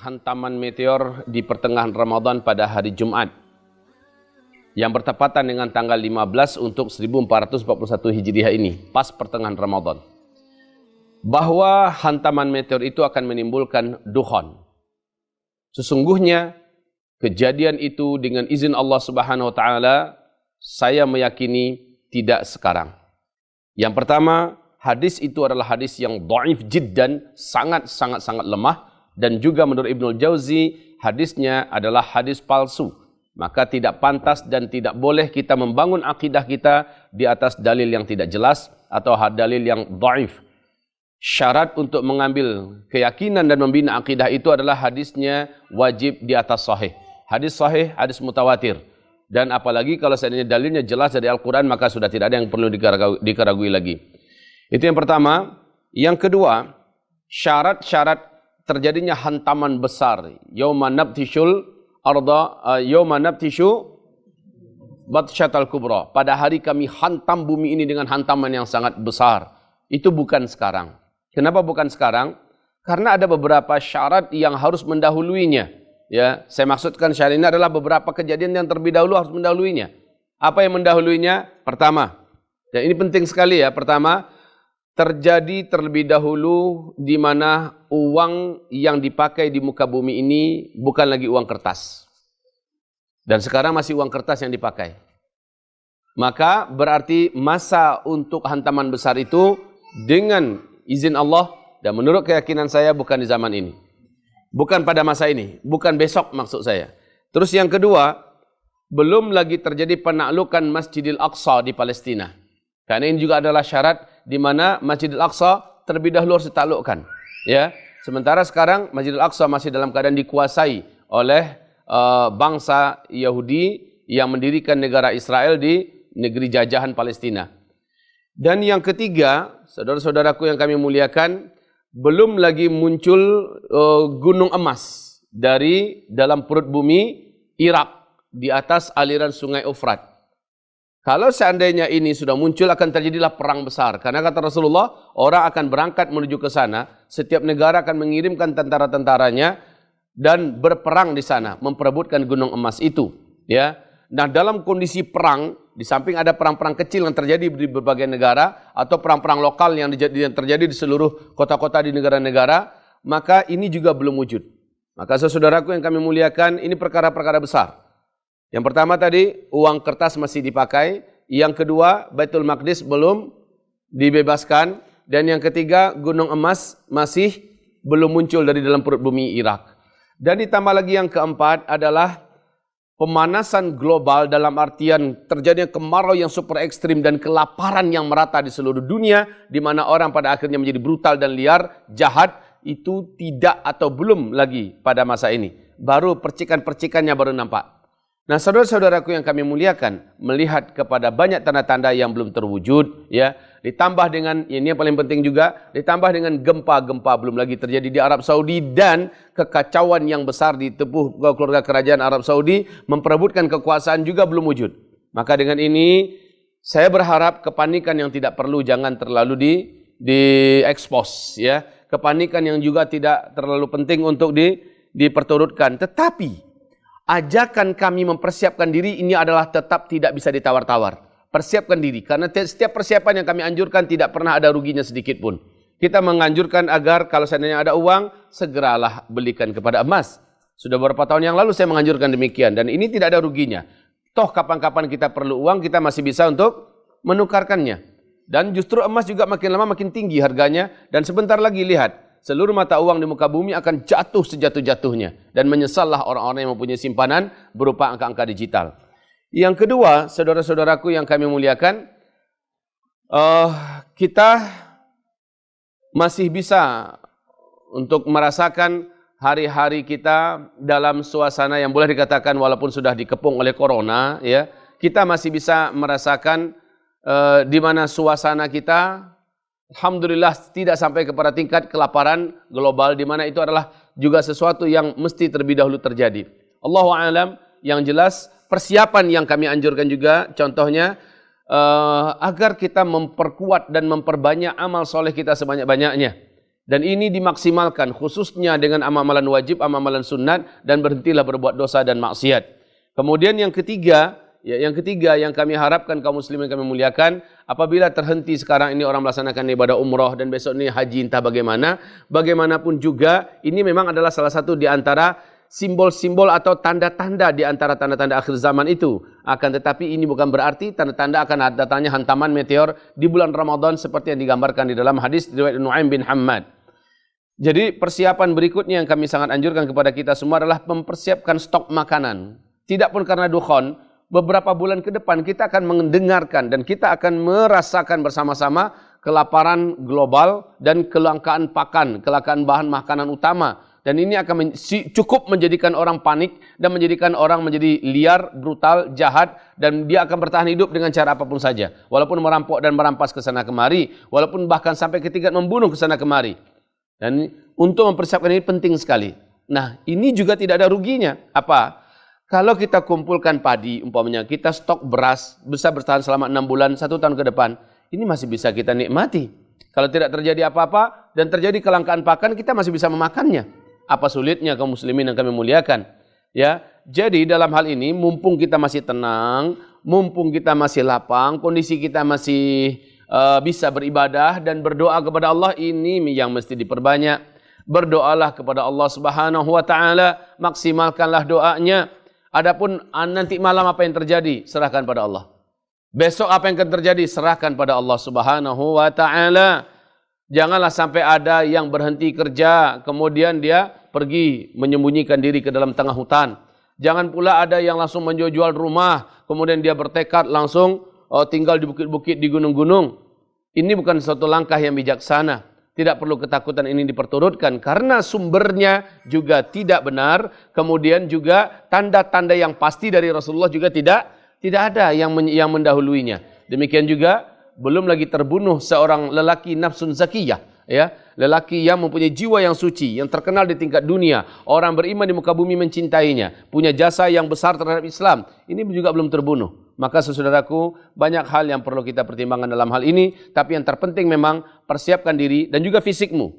hantaman meteor di pertengahan Ramadan pada hari Jumat yang bertepatan dengan tanggal 15 untuk 1441 Hijriah ini, pas pertengahan Ramadan. Bahwa hantaman meteor itu akan menimbulkan dukhon. Sesungguhnya kejadian itu dengan izin Allah Subhanahu wa taala, saya meyakini tidak sekarang. Yang pertama, hadis itu adalah hadis yang dhaif jiddan, sangat lemah, dan juga menurut Ibnul Jauzi hadisnya adalah hadis palsu. Maka tidak pantas dan tidak boleh kita membangun akidah kita di atas dalil yang tidak jelas atau dalil yang dhaif. Syarat untuk mengambil keyakinan dan membina akidah itu adalah hadisnya wajib di atas sahih. Hadis sahih, hadis mutawatir. Dan apalagi kalau seandainya dalilnya jelas dari Al-Quran, maka sudah tidak ada yang perlu dikeragui lagi. Itu yang pertama. Yang kedua, syarat-syarat terjadinya hantaman besar. Yauma nabtishul arda, yauma nabtishu batsyatal kubra. Pada hari kami hantam bumi ini dengan hantaman yang sangat besar. Itu bukan sekarang. Kenapa bukan sekarang? Karena ada beberapa syarat yang harus mendahuluinya. Ya, saya maksudkan syarat ini adalah beberapa kejadian yang terlebih dahulu harus mendahuluinya. Apa yang mendahuluinya? Pertama, dan ini penting sekali ya. Pertama, terjadi terlebih dahulu di mana uang yang dipakai di muka bumi ini bukan lagi uang kertas. Dan sekarang masih uang kertas yang dipakai. Maka berarti masa untuk hantaman besar itu dengan izin Allah dan menurut keyakinan saya bukan di zaman ini. Bukan pada masa ini, bukan besok maksud saya. Terus yang kedua, belum lagi terjadi penaklukan Masjidil Aqsa di Palestina. Karena ini juga adalah syarat di mana Masjidil Aqsa terlebih dahulu harus ditaklukkan. Ya, sementara sekarang Masjidil Aqsa masih dalam keadaan dikuasai oleh bangsa Yahudi yang mendirikan negara Israel di negeri jajahan Palestina. Dan yang ketiga, saudara-saudaraku yang kami muliakan, belum lagi muncul gunung emas dari dalam perut bumi Irak di atas aliran sungai Efrat. Kalau seandainya ini sudah muncul, akan terjadilah perang besar. Karena kata Rasulullah, orang akan berangkat menuju ke sana, setiap negara akan mengirimkan tentara-tentaranya dan berperang di sana, memperebutkan gunung emas itu. Ya. Nah, dalam kondisi perang, di samping ada perang-perang kecil yang terjadi di berbagai negara atau perang-perang lokal yang terjadi di seluruh kota-kota di negara-negara, maka ini juga belum wujud. Maka saudaraku yang kami muliakan, ini perkara-perkara besar. Yang pertama tadi, uang kertas masih dipakai. Yang kedua, Baitul Maqdis belum dibebaskan. Dan yang ketiga, gunung emas masih belum muncul dari dalam perut bumi Irak. Dan ditambah lagi yang keempat adalah pemanasan global, dalam artian terjadinya kemarau yang super ekstrim dan kelaparan yang merata di seluruh dunia, di mana orang pada akhirnya menjadi brutal dan liar, jahat, itu tidak atau belum lagi pada masa ini. Baru percikan-percikannya baru nampak. Nah, saudara-saudaraku yang kami muliakan, melihat kepada banyak tanda-tanda yang belum terwujud, ya, ditambah dengan, ini yang paling penting juga, ditambah dengan gempa-gempa belum lagi terjadi di Arab Saudi dan kekacauan yang besar di tubuh keluarga kerajaan Arab Saudi memperebutkan kekuasaan juga belum wujud. Maka dengan ini saya berharap kepanikan yang tidak perlu jangan terlalu diekspos, ya. Kepanikan yang juga tidak terlalu penting untuk diperturutkan. Tetapi ajakan kami mempersiapkan diri ini adalah tetap tidak bisa ditawar-tawar. Persiapkan diri, karena setiap persiapan yang kami anjurkan tidak pernah ada ruginya sedikit pun. Kita menganjurkan agar kalau seandainya ada uang, segeralah belikan kepada emas. Sudah beberapa tahun yang lalu saya menganjurkan demikian, dan ini tidak ada ruginya. Toh kapan-kapan kita perlu uang, kita masih bisa untuk menukarkannya. Dan justru emas juga makin lama makin tinggi harganya, dan sebentar lagi lihat, seluruh mata uang di muka bumi akan jatuh sejatuh-jatuhnya. Dan menyesallah orang-orang yang mempunyai simpanan berupa angka-angka digital. Yang kedua, saudara-saudaraku yang kami muliakan, kita masih bisa untuk merasakan hari-hari kita dalam suasana yang boleh dikatakan walaupun sudah dikepung oleh corona, ya, kita masih bisa merasakan di mana suasana kita alhamdulillah tidak sampai kepada tingkat kelaparan global, di mana itu adalah juga sesuatu yang mesti terlebih dahulu terjadi. Allahu a'lam, yang jelas persiapan yang kami anjurkan juga contohnya agar kita memperkuat dan memperbanyak amal soleh kita sebanyak-banyaknya. Dan ini dimaksimalkan khususnya dengan amalan wajib, amalan sunat, dan berhentilah berbuat dosa dan maksiat. Kemudian yang ketiga yang kami harapkan kaum muslimin kami muliakan, apabila terhenti sekarang ini orang melaksanakan ibadah umrah dan besok ini haji entah bagaimana, bagaimanapun juga ini memang adalah salah satu di antara simbol-simbol atau tanda-tanda di antara tanda-tanda akhir zaman itu. Akan tetapi ini bukan berarti tanda-tanda akan datangnya hantaman meteor di bulan Ramadan seperti yang digambarkan di dalam hadis riwayat Nu'aim bin Hammad. Jadi persiapan berikutnya yang kami sangat anjurkan kepada kita semua adalah mempersiapkan stok makanan. Tidak pun karena dukhon, beberapa bulan ke depan kita akan mendengarkan dan kita akan merasakan bersama-sama kelaparan global dan kelangkaan pakan, kelangkaan bahan makanan utama. Dan ini akan cukup menjadikan orang panik dan menjadikan orang menjadi liar, brutal, jahat, dan dia akan bertahan hidup dengan cara apapun saja. Walaupun merampok dan merampas ke sana kemari, walaupun bahkan sampai ke tingkat membunuh ke sana kemari. Dan untuk mempersiapkan ini penting sekali. Nah, ini juga tidak ada ruginya. Apa? Kalau kita kumpulkan padi, umpamanya kita stok beras bisa bertahan selama 6 bulan, 1 tahun ke depan, ini masih bisa kita nikmati. Kalau tidak terjadi apa-apa dan terjadi kelangkaan pakan, kita masih bisa memakannya. Apa sulitnya kaum muslimin yang kami muliakan? Ya, jadi dalam hal ini mumpung kita masih tenang, mumpung kita masih lapang, kondisi kita masih bisa beribadah dan berdoa kepada Allah, ini yang mesti diperbanyak. Berdoalah kepada Allah Subhanahu wa taala, maksimalkanlah doanya. Adapun nanti malam apa yang terjadi, serahkan pada Allah. Besok apa yang akan terjadi, serahkan pada Allah Subhanahu wa taala. Janganlah sampai ada yang berhenti kerja, kemudian dia pergi menyembunyikan diri ke dalam tengah hutan. Jangan pula ada yang langsung menjual rumah, kemudian dia bertekad langsung tinggal di bukit-bukit, di gunung-gunung. Ini bukan suatu langkah yang bijaksana. Tidak perlu ketakutan ini diperturutkan karena sumbernya juga tidak benar. Kemudian juga tanda-tanda yang pasti dari Rasulullah juga tidak ada yang mendahuluinya. Demikian juga belum lagi terbunuh seorang lelaki nafsun zakiyah, ya, lelaki yang mempunyai jiwa yang suci, yang terkenal di tingkat dunia, orang beriman di muka bumi mencintainya, punya jasa yang besar terhadap Islam. Ini juga belum terbunuh. Maka saudaraku, banyak hal yang perlu kita pertimbangkan dalam hal ini, tapi yang terpenting memang persiapkan diri dan juga fisikmu.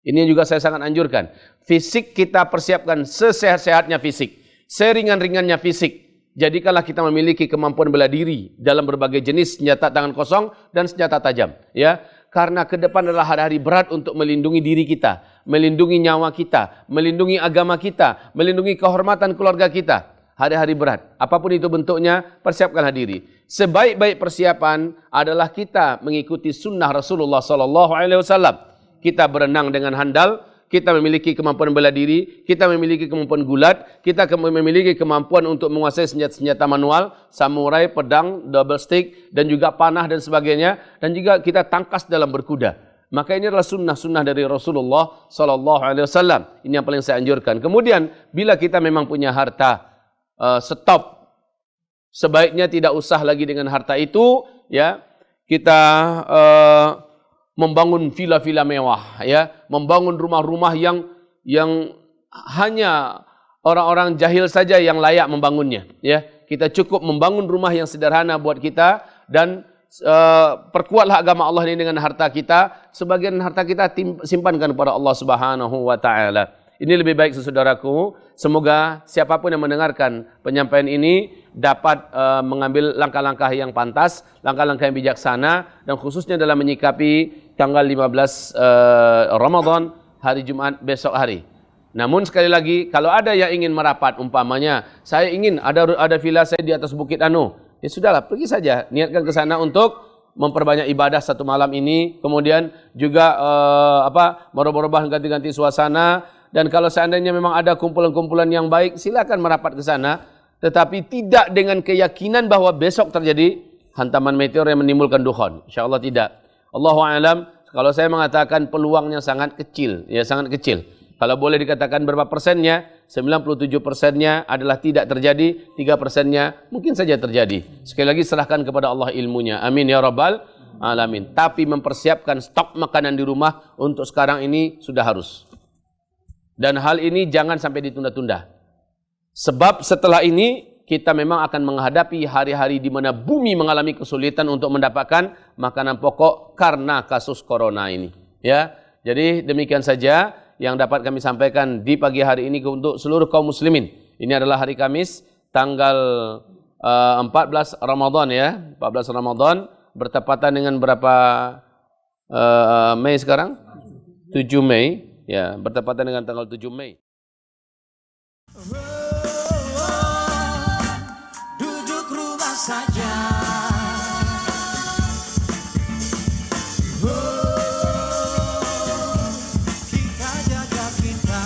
Ini juga saya sangat anjurkan. Fisik kita persiapkan sesehat-sehatnya fisik, seringan-ringannya fisik. Jadikanlah kita memiliki kemampuan bela diri dalam berbagai jenis senjata tangan kosong dan senjata tajam, ya. Karena ke depan adalah hari-hari berat untuk melindungi diri kita, melindungi nyawa kita, melindungi agama kita, melindungi kehormatan keluarga kita. Hari-hari berat, apapun itu bentuknya, persiapkanlah diri. Sebaik-baik persiapan adalah kita mengikuti sunnah Rasulullah SAW. Kita berenang dengan handal, kita memiliki kemampuan bela diri, kita memiliki kemampuan gulat, kita memiliki kemampuan untuk menguasai senjata-senjata manual, samurai, pedang, double stick, dan juga panah dan sebagainya, dan juga kita tangkas dalam berkuda. Maka ini adalah sunnah-sunnah dari Rasulullah SAW. Ini yang paling saya anjurkan. Kemudian, bila kita memang punya harta, stop. Sebaiknya tidak usah lagi dengan harta itu, ya. Kita membangun villa-villa mewah, ya, membangun rumah-rumah yang hanya orang-orang jahil saja yang layak membangunnya, ya. Kita cukup membangun rumah yang sederhana buat kita dan perkuatlah agama Allah ini dengan harta kita. Sebagian harta kita simpankan kepada Allah Subhanahu wa taala. Ini lebih baik saudaraku. Semoga siapapun yang mendengarkan penyampaian ini dapat mengambil langkah-langkah yang pantas, langkah-langkah yang bijaksana, dan khususnya dalam menyikapi tanggal 15 Ramadan, hari Jumat besok hari. Namun sekali lagi, kalau ada yang ingin merapat, umpamanya, saya ingin ada villa saya di atas Bukit Anu, ya sudahlah, pergi saja, niatkan ke sana untuk memperbanyak ibadah satu malam ini, kemudian juga merubah-rubah ganti-ganti suasana. Dan kalau seandainya memang ada kumpulan-kumpulan yang baik, silakan merapat ke sana. Tetapi tidak dengan keyakinan bahwa besok terjadi hantaman meteor yang menimbulkan dukhon. InsyaAllah tidak. Allahu a'lam. Kalau saya mengatakan peluangnya sangat kecil, ya sangat kecil. Kalau boleh dikatakan berapa persennya, 97%-nya adalah tidak terjadi, 3%-nya mungkin saja terjadi. Sekali lagi serahkan kepada Allah ilmunya. Amin ya rabbal alamin. Tapi mempersiapkan stok makanan di rumah untuk sekarang ini sudah harus. Dan hal ini jangan sampai ditunda-tunda. Sebab setelah ini kita memang akan menghadapi hari-hari di mana bumi mengalami kesulitan untuk mendapatkan makanan pokok karena kasus corona ini. Ya, Jadi demikian saja yang dapat kami sampaikan di pagi hari ini untuk seluruh kaum muslimin. Ini adalah hari Kamis tanggal 14 Ramadan ya. 14 Ramadan bertepatan dengan berapa Mei sekarang? 7 Mei ya, bertepatan dengan tanggal 7 Mei. Duduk rumah saja. Kita jaga kita.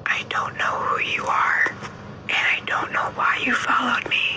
I don't know who you are, and I don't know why you followed me.